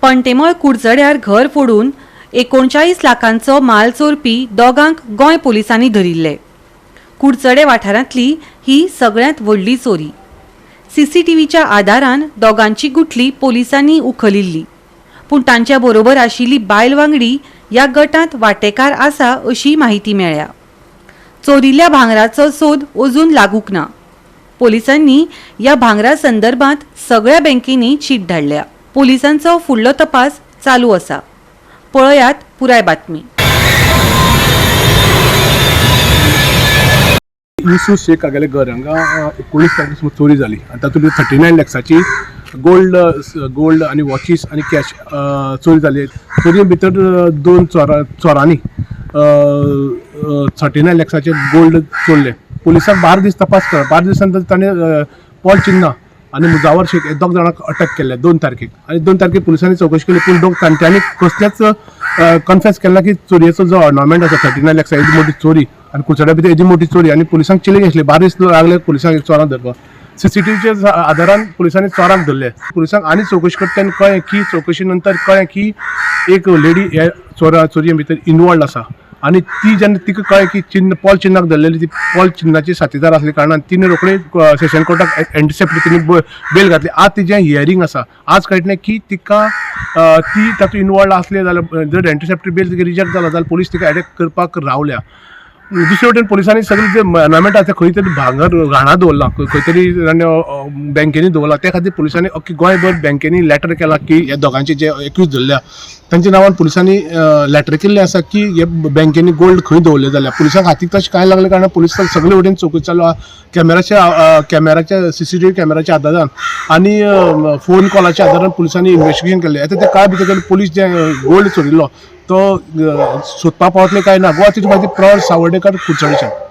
कंटेमळ कुडचड्यार घर फोडून 39 लाखांचो माल चोरपी दोगांक गोंय पोलिसांनी धरिल्ले. कुडचडे वाठारांतली ही सगळ्यांत व्हडली चोरी. सीसीटीव्हीच्या आदारान दोगांची गुठली पोलिसांनी उखलिल्ली, पूण तांच्या बरोबर आशिल्ली बायल वांगडी ह्या गटांत वांटेकार आसा अशी माहिती मेळ्ळ्या. चोरिल्ल्या भांगराचो सोद अजून लागूंक ना. पोलिसांनी ह्या भांगरा संदर्भात सगळ्या बँकेनी चीट धाडल्या. पोलिसांचो फुडलो तपास चालू आसा. पळयात पुराय बातमी. युसूफ शेख हागेले घर हांगा 19 तारखेर चोरी जाली आनी तातूंत 39 लॅक्साची गोल्ड आनी वॉचीस आनी कॅश चोरी जाली. चोरये भितर दोन चोरांनी 39 लॅक्साचे गोल्ड चोरले. पुलिसांक 12 दीस तपास केलो. 12 दिसांनी ताणें पॉल चिन्ना आनी मुजावर शेख हे दोग जाणांक अटक केले 2 तारखेक. आनी 2 तारखेक पुलिसांनी चौकशी केली, पूण दोग तांच्यांनी कसलेच कन्फेस केला की चोरयेचो जो ऑर्नामेंट आसा 39 लॅक्सा एदी मोठी चोरी आनी कुडचड्या भितर एदी मोठी चोरी. आनी पुलिसांक चिली घेतली. 12 दीस लागले पुलिसांक एक चोरांक धरपाक. सीसीटीव्हीच्या आदारान पुलिसांनी चोरांक धरले. पुलिसांक आनी चौकशी करतना कळ्ळें की चौकशी नंतर कळ्ळें की एक लेडी ह्या चोरये भितर इनवॉल्ड आसा. आनी ती जेन्ना तिका कळ्ळें की पॉल चिन्नाक धरलेली, ती पॉल चिन्नाची साथीदार आसले कारणान तिने रोखडे सेशन कोर्टाक एंटिसेप्ट तिने बेल घातली. आज तिचें हियरींग आसा. आज कळटलें की तिका ती तातूंत इनवॉल्ड आसली जाल्यार जर एंटिसेप्ट बेल तिका रिजेक्ट जाला जाल्यार पुलीस तिका अटॅक करपाक रावल्या. दुसरे वटेन पुलिसांनी सगळे जे ऑर्नामेंट आसा खंय तरी भांगर घाणा दवरला, खंय तरी बँकेनी दवरला. त्या खातीर पुलिसांनी अख्खी गोंयभर बँकेनी लेटर केला की ह्या दोगांचे जे एक्यूज धरल्या तांच्या नांवान पुलिसांनी लेटर केल्लें आसा की हे बँकेनी गोल्ड खंय दवरले जाल्यार. पुलिसांक हातीक तशें काय लागले कारणान पुलिसांक सगळे वटेन चौकशी चालू आहा. कॅमेराच्या सीसीटीव्ही कॅमेराच्या आदारान आनी फोन कॉलाच्या आदारान पुलिसांनी इन्व्हेस्टिगेशन केलें. आतां त्या काळ भितर पुलीस जे गोल्ड चोरिल्लो तो सोदपा पावतले काय ना. गोवा तितून प्रौढ सावर्डेकर कुडचडेच्यान.